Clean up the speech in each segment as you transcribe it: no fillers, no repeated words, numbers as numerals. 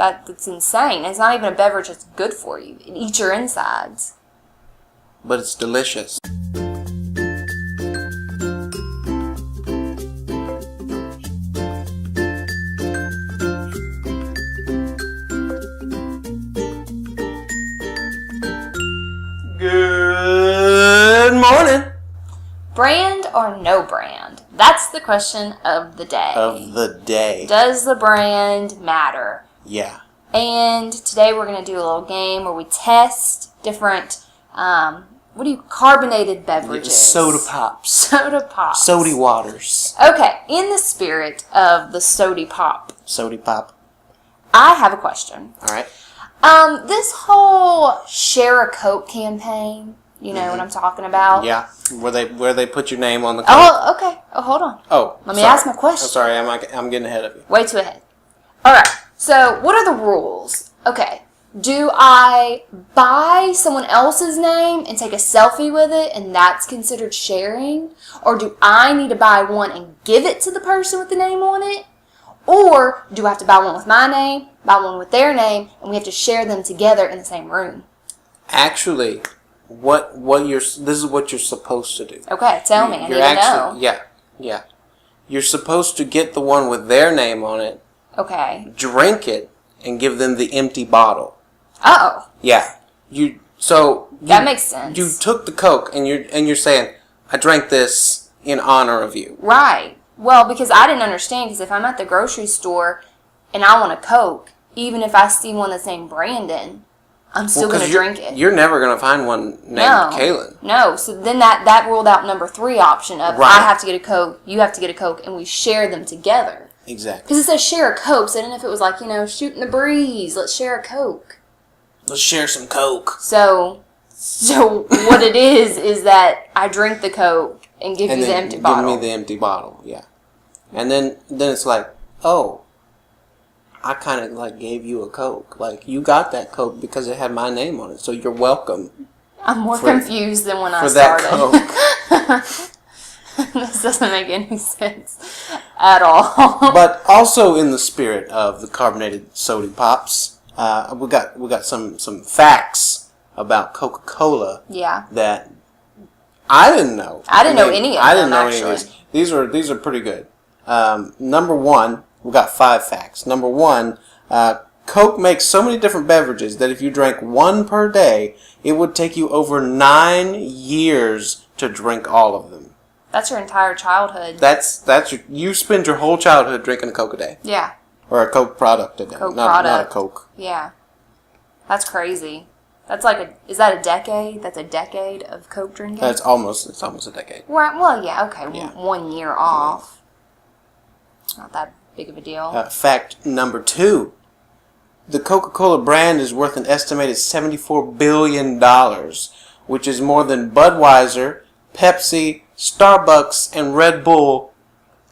That's insane. It's not even a beverage that's good for you. It eats your insides. But it's delicious. Good morning. Brand or no brand? That's the question of the day. Does the brand matter? Yeah. And today we're going to do a little game where we test different, carbonated beverages. Soda pops. Sody waters. Okay, in the spirit of the sody pop. Sody pop. I have a question. All right. This whole Share a Coke campaign, you know what I'm talking about? Yeah. Where they put your name on the Coke. Oh, okay. Oh, hold on. Oh, Let me ask my question. I'm sorry, I'm getting ahead of you. Way too ahead. All right. So, what are the rules? Okay. Do I buy someone else's name and take a selfie with it, and that's considered sharing? Or do I need to buy one and give it to the person with the name on it? Or do I have to buy one with my name, buy one with their name, and we have to share them together in the same room? Actually, this is what you're supposed to do. Okay, tell me. I need to know. Yeah. You're supposed to get the one with their name on it. Okay. Drink it and give them the empty bottle. Oh. Yeah. That makes sense. You took the Coke and you're saying, I drank this in honor of you. Right. Well, because I didn't understand, because if I'm at the grocery store and I want a Coke, even if I see one that's named Brandon, I'm still going to drink it. You're never going to find one named Kaylyn. No. So then that ruled out number 3 option of I have to get a Coke, you have to get a Coke, and we share them together. Exactly. Because it says share a Coke, so I don't know if it was like, shooting the breeze, let's share a Coke. Let's share some Coke. So what it is that I drink the Coke and give you the empty bottle. Give me the empty bottle, yeah. And then it's like, oh, I kind of like gave you a Coke. Like, you got that Coke because it had my name on it, so you're welcome. I'm more confused than when I started. For that Coke. This doesn't make any sense at all. But also in the spirit of the carbonated soda pops, we got some facts about Coca-Cola. Yeah. That I didn't know. I didn't know any of them, any of these. These are pretty good. Number 1, we got 5 facts. Number 1, Coke makes so many different beverages that if you drank one per day, it would take you over 9 years to drink all of them. That's your entire childhood. You spend your whole childhood drinking a Coke a day. Yeah. Or a Coke product a day. Not a Coke. Yeah. That's crazy. That's like is that a decade? That's a decade of Coke drinking? It's almost a decade. Right. Well, yeah, okay. Yeah. 1 year off. Not that big of a deal. Fact number 2. The Coca-Cola brand is worth an estimated $74 billion, which is more than Budweiser, Pepsi, Starbucks, and Red Bull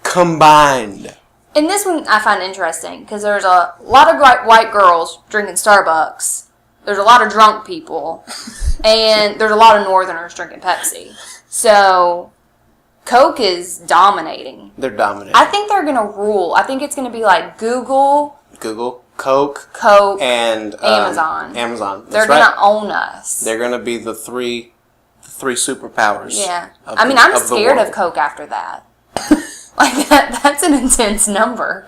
combined. And this one I find interesting, because there's a lot of white girls drinking Starbucks. There's a lot of drunk people. And there's a lot of Northerners drinking Pepsi. So Coke is dominating. They're dominating. I think they're going to rule. I think it's going to be like Google, Coke, and Amazon. They're going to own us. They're going to be the three superpowers. Yeah. I'm scared of Coke after that. Like, that's an intense number.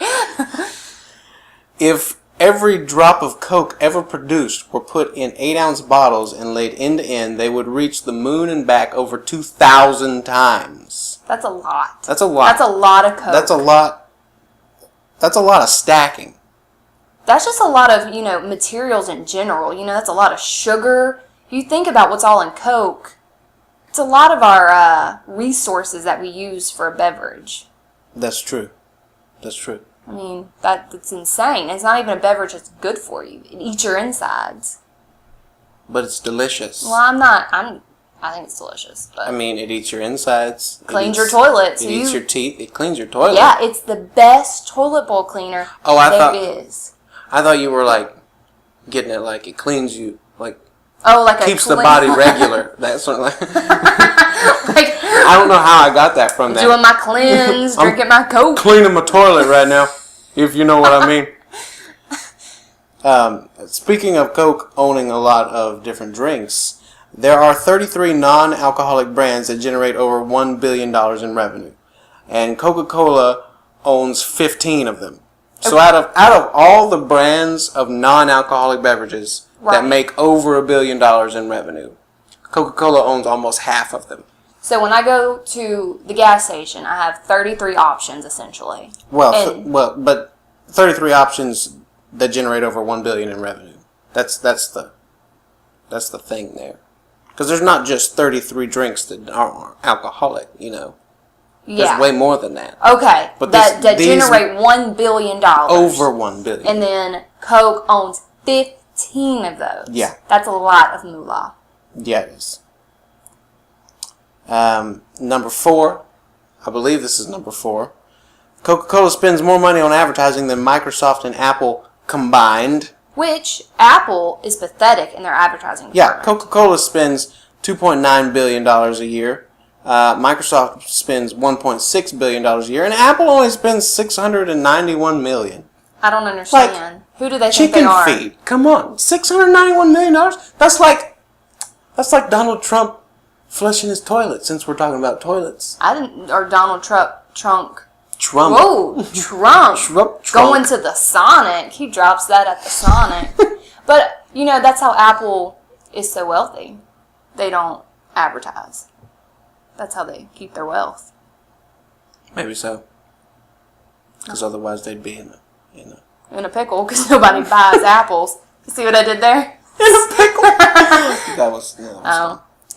If every drop of Coke ever produced were put in 8-ounce bottles and laid end to end, they would reach the moon and back over 2,000 times. That's a lot. That's a lot. That's a lot of Coke. That's a lot. That's a lot of stacking. That's just a lot of, materials in general. That's a lot of sugar. You think about what's all in Coke. It's a lot of our resources that we use for a beverage. That's true. I mean, that's insane. It's not even a beverage that's good for you. It eats your insides. But it's delicious. Well, I think it's delicious. But I mean, it eats your insides. Cleans your toilet. It eats your teeth. It cleans your toilet. Yeah, it's the best toilet bowl cleaner there is. I thought you were, like, getting it like it cleans you, like... Oh, like keeps the body regular. That sort of like... I don't know how I got that from that. Doing my cleanse, drinking my Coke. Cleaning my toilet right now, if you know what I mean. Speaking of Coke owning a lot of different drinks, there are 33 non-alcoholic brands that generate over $1 billion in revenue. And Coca-Cola owns 15 of them. So out of all the brands of non-alcoholic beverages that make over $1 billion in revenue, Coca-Cola owns almost half of them. So when I go to the gas station, I have 33 options essentially. But 33 options that generate over $1 billion in revenue. That's the thing there. Because there's not just 33 drinks that are alcoholic, you know. Yeah. There's way more than that. Okay. But that generate $1 billion. Over $1 billion. And then Coke owns 15 of those. Yeah. That's a lot of moolah. Yeah, it is. Number 4. I believe this is number 4. Coca-Cola spends more money on advertising than Microsoft and Apple combined. Which, Apple is pathetic in their advertising department. Yeah, Coca-Cola spends $2.9 billion a year. Microsoft spends $1.6 billion a year. And Apple only spends $691 million. I don't understand. Who do they think they are? Chicken feed. Come on. $691 million? That's like Donald Trump flushing his toilet, since we're talking about toilets. Or Donald Trump. Whoa, Trump. Going to the Sonic. He drops that at the Sonic. But, you know, that's how Apple is so wealthy. They don't advertise. That's how they keep their wealth. Maybe so. Because otherwise they'd be in a pickle, because nobody buys apples. You see what I did there? In a pickle? That was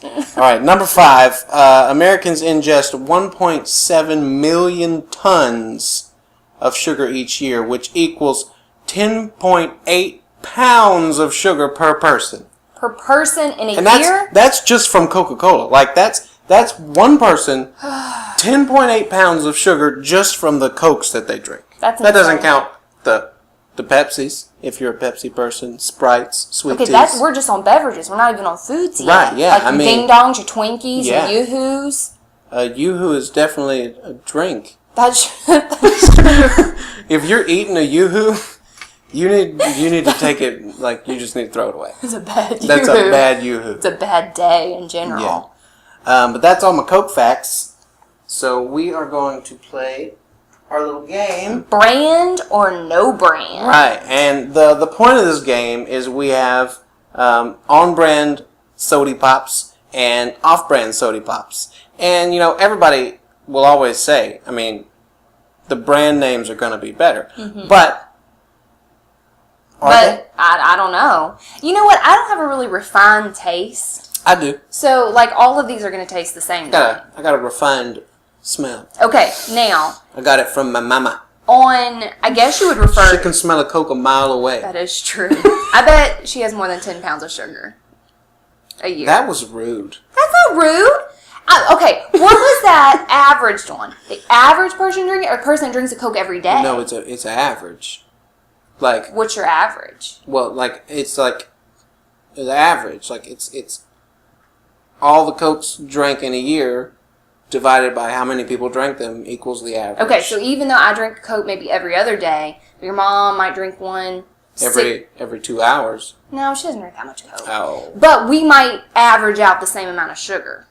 All right, number 5. Americans ingest 1.7 million tons of sugar each year, which equals 10.8 pounds of sugar per person. Per person in a year? That's just from Coca-Cola. Like, that's one person, 10.8 pounds of sugar just from the Cokes that they drink. That doesn't count the Pepsis, if you're a Pepsi person, Sprites, sweet teas. Okay, we're just on beverages. We're not even on foods yet. Right, yeah. Like Ding Dongs, your Twinkies, your Yoo-Hoos. Yoo-Hoo is definitely a drink. That's true. If you're eating a Yoo-Hoo, you need to take it, like, you just need to throw it away. It's a bad Yoo-Hoo. That's a bad Yoo-Hoo. It's a bad day in general. Yeah. But that's all my Coke facts. So we are going to play our little game. Brand or no brand. Right. And the point of this game is we have on-brand Sody Pops and off-brand Sody Pops. And, you know, everybody will always say, I mean, the brand names are going to be better. Mm-hmm. But I don't know. You know what? I don't have a really refined taste. I do. So, like, all of these are going to taste the same. I got a refined smell. Okay, now. I got it from my mama. I guess you would refer... She can smell a Coke a mile away. That is true. I bet she has more than 10 pounds of sugar a year. That was rude. That's not rude. Okay, what was that averaged on? The average person drinking or the person that drinks a Coke every day? No, it's an average. Like, what's your average? Well, like, it's like the average. Like, it's all the Cokes drank in a year divided by how many people drank them equals the average. Okay, so even though I drink Coke maybe every other day, your mom might drink one every 2 hours. No, she doesn't drink that much Coke. Oh. But we might average out the same amount of sugar.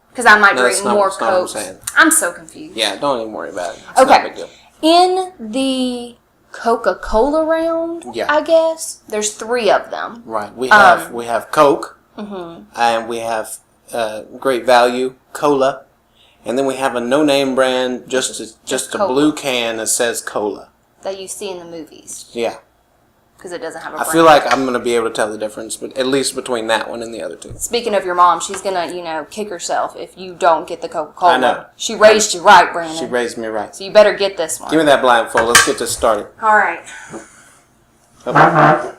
Because I might drink more Coke. I'm so confused. Yeah, don't even worry about it. It's okay. not a big deal. In the Coca-Cola round, I guess, there's 3 of them. Right. We have Coke, and we have Great Value, Cola, and then we have a no-name brand, just a blue can that says Cola. That you see in the movies. Yeah. Because it doesn't have a brand. I feel like I'm going to be able to tell the difference, but at least between that one and the other 2. Speaking of your mom, she's going to, kick herself if you don't get the Coca-Cola. I know. She raised you right, Brandon. She raised me right. So you better get this one. Give me that blindfold. Let's get this started. All right. Okay. All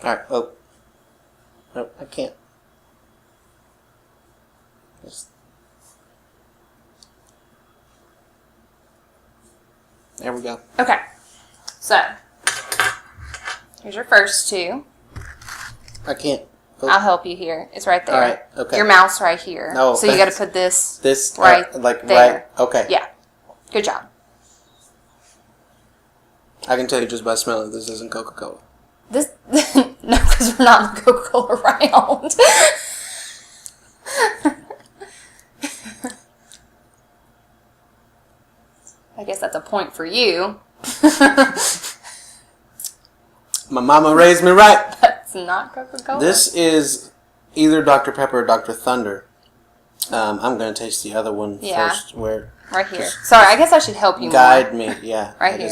right. Oh. No, I can't. There we go. Okay. So, here's your first 2. I can't. Oh. I'll help you here. It's right there. All right. Okay. Your mouse right here. No. So you got to put this right like there. Right. Okay. Yeah. Good job. I can tell you just by smelling this isn't Coca-Cola. This no, because we're not in the Coca-Cola round. I guess that's a point for you. My mama raised me right. That's not Coca-Cola. This is either Dr. Pepper or Dr. Thunder. I'm going to taste the other one first. Where right here. Sorry, I guess I should help you guide more. me. Yeah. Right here.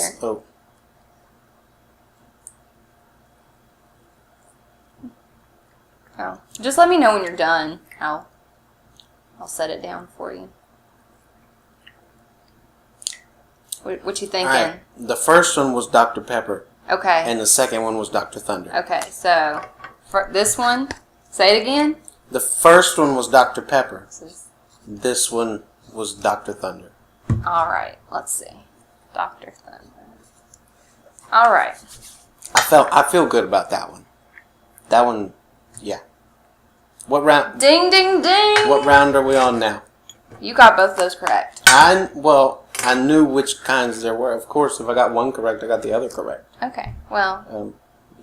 Oh, just let me know when you're done. I'll set it down for you. What you thinking? Right. The first one was Dr. Pepper. Okay. And the second one was Dr. Thunder. Okay, so for this one, say it again. The first one was Dr. Pepper. This one was Dr. Thunder. All right, let's see. Dr. Thunder. All right. I feel good about that one. That one, yeah. What round? Ding, ding, ding. What round are we on now? You got both those correct. I knew which kinds there were. Of course, if I got one correct, I got the other correct. Okay, well,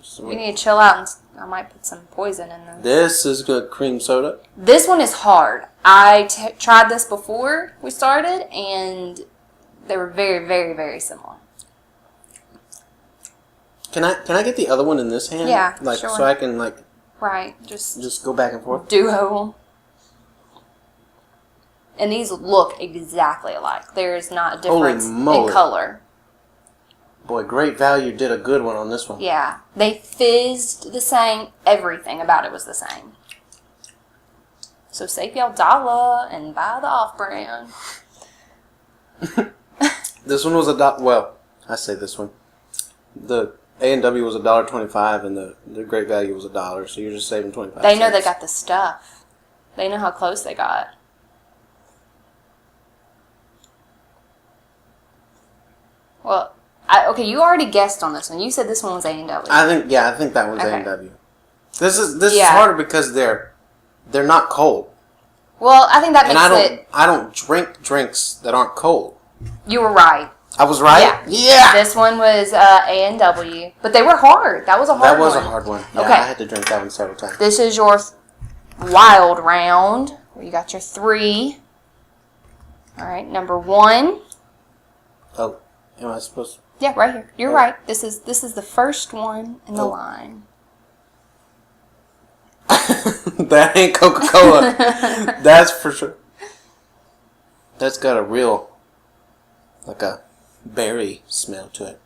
So you need to chill out, and I might put some poison in this. This is good cream soda. This one is hard. I tried this before we started, and they were very, very, very similar. Can I get the other one in this hand? Yeah, sure. So I can right, just go back and forth. Duho. And these look exactly alike. There is not a difference in color. Boy, Great Value did a good one on this one. Yeah. They fizzed the same. Everything about it was the same. So save y'all dollar and buy the off-brand. This one was well, I say this one. The A&W was $1.25 and the Great Value was $1, so you're just saving 25 They know cents. they got the stuff. They know how close they got. Well, okay, you already guessed on this one. You said this one was A&W. I think that one's Okay. A&W. This is harder because they're not cold. Well, I think that makes And I don't drink drinks that aren't cold. You were right. I was right? Yeah. This one was A&W, but they were hard. That was a hard one. That was a hard one. Yeah, Okay. I had to drink that one several times. This is your wild round, where you got your 3. All right, number 1. Oh, am I supposed to? Yeah, right here. You're right. This is the first one in the line. That ain't Coca-Cola. That's for sure. That's got a real, a berry smell to it.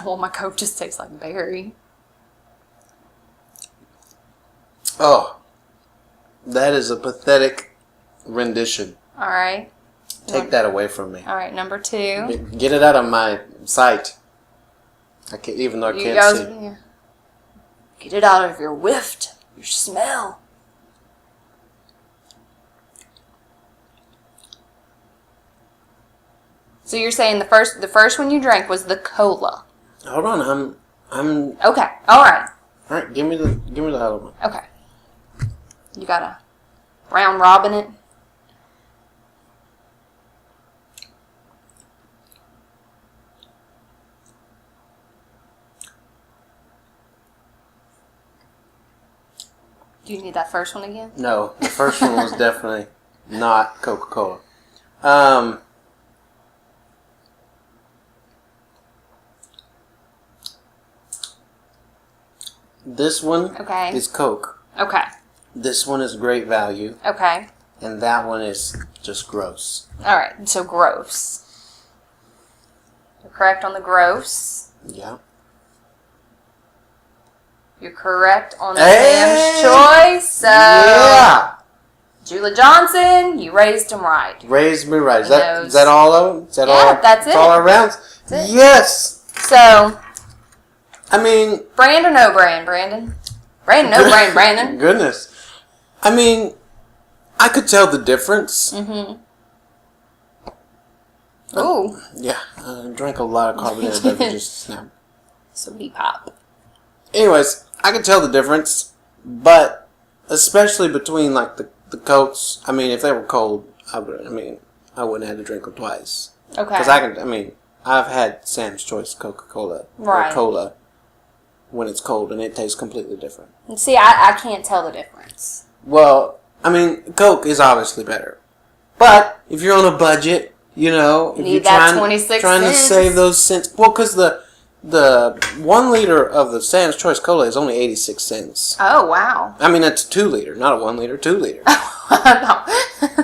Well, my Coke just tastes like berry. Oh, that is a pathetic rendition. All right. Take that away from me. All right, number 2. Get it out of my sight. I can't, even though I can't see. Yeah. Get it out of your your smell. So you're saying the first one you drank was the cola. Hold on, I'm. Okay. All right. All right, give me the other one. Okay. You gotta round robin it. Do you need that first one again? No, the first one was definitely not Coca-Cola. This one is Coke. Okay. This one is Great Value. Okay. And that one is just gross. All right. So gross. You're correct on the gross. Yeah. You're correct on Sam's choice. So yeah. Julie Johnson, you raised him right. Raised me right. Is that all of them? Is that all? That's it. All our rounds? That's it. Yes. So, I mean, brand or no brand, Brandon? Brand, no brand, Brandon. Goodness. I mean, I could tell the difference. Mm-hmm. Ooh. Yeah, I drank a lot of carbonated beverages now. Sweetie pop. Anyways, I could tell the difference, but especially between the Cokes. I mean, if they were cold, I wouldn't have to drink them twice. Okay. Because I've had Sam's Choice Coca-Cola Right. or cola when it's cold, and it tastes completely different. And see, I can't tell the difference. Well, I mean, Coke is obviously better, but if you're on a budget, you know, if Need you're that trying 26 to cents. save those cents, well, because the 1 liter of the Sam's Choice Cola is only 86 cents. Oh, wow. I mean, that's a 2 liter, not a 1 liter, 2 liter. No.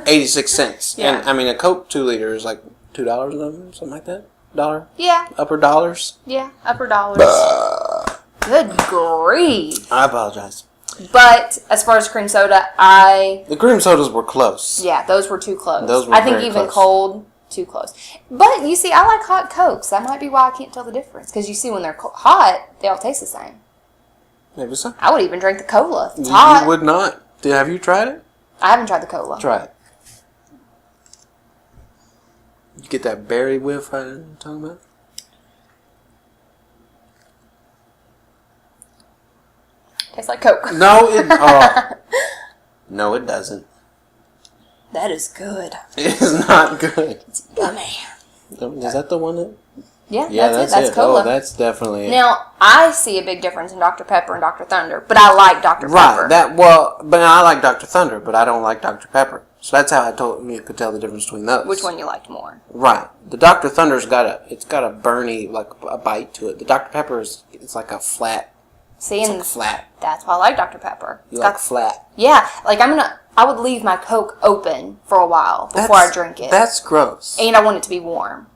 86 cents. Yeah. And I mean, a Coke 2 liter is like $2 something like that. $1. Yeah. Upper dollars. Yeah. Upper dollars. Good grief. I apologize. But as far as cream soda, The cream sodas were close. yeah, those were too close. Those were I think very even close. cold, too close. But you see, I like hot Cokes. That might be why I can't tell the difference. Because you see, when they're hot, they all taste the same. Maybe so. I would even drink the cola if it's You hot. would not. Have you tried it? I haven't tried the cola. Try it. You get that berry whiff I'm talking about? Tastes like Coke. No, no, it doesn't. That is good. It is not good. It's yummy. Is that the one that? Yeah, Yeah, that's it. That's cola. Oh, that's definitely it. Now, I see a big difference in Dr. Pepper and Dr. Thunder, but I like Dr. Right. Pepper. But I like Dr. Thunder, but I don't like Dr. Pepper. So that's how I told you could tell the difference between those. Which one you liked more? Right. The Dr. Thunder's got a burny, like a bite to it. The Dr. Pepper it's like a flat. See, It's and like flat. that's why I like Dr. Pepper. You It's like got- flat. Yeah, like I would leave my Coke open for a while before I drink it. That's gross. And I want it to be warm.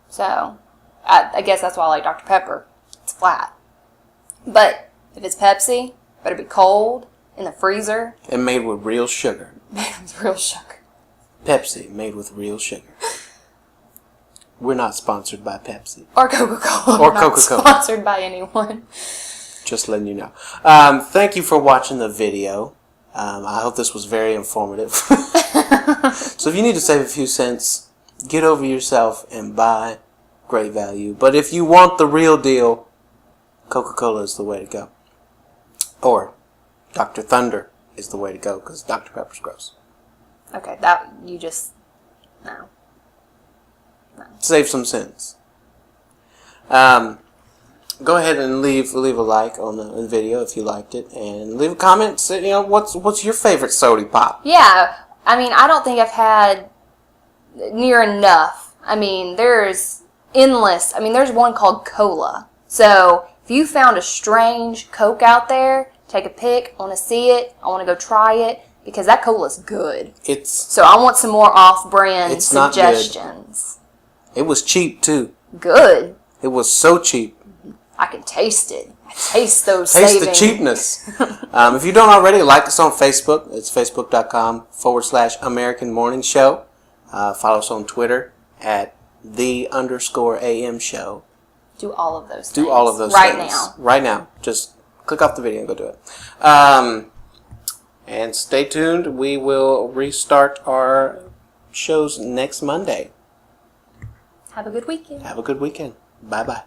So, I guess that's why I like Dr. Pepper. It's flat. But if it's Pepsi, better be cold, in the freezer. And made with real sugar. It's real sugar. Pepsi, made with real sugar. We're not sponsored by Pepsi. Or Coca-Cola. Or Not Coca-Cola. sponsored by anyone. Just letting you know. Thank you for watching the video. I hope this was very informative. So if you need to save a few cents, get over yourself and buy Great Value. But if you want the real deal, Coca-Cola is the way to go. Or Dr. Thunder is the way to go, because Dr. Pepper's gross. Okay, that, you just, no. Save some cents. Go ahead and leave a like on the video if you liked it, and leave a comment. Say, what's your favorite soda pop? Yeah, I mean, I don't think I've had near enough. I mean, there's endless. I mean, there's one called Cola. So if you found a strange Coke out there, take a pic. I want to see it. I want to go try it because that Cola's good. So I want some more off-brand It's not good. suggestions. It was cheap too. Good. It was so cheap. I can taste it. I taste those Taste savings. the cheapness. If you don't already, like us on Facebook. It's facebook.com/American Morning Show. Follow us on Twitter at _AM show. Do all of those things. Do all of those right things. now. Right now. Just click off the video and go do it. And stay tuned. We will restart our shows next Monday. Have a good weekend. Have a good weekend. Bye-bye.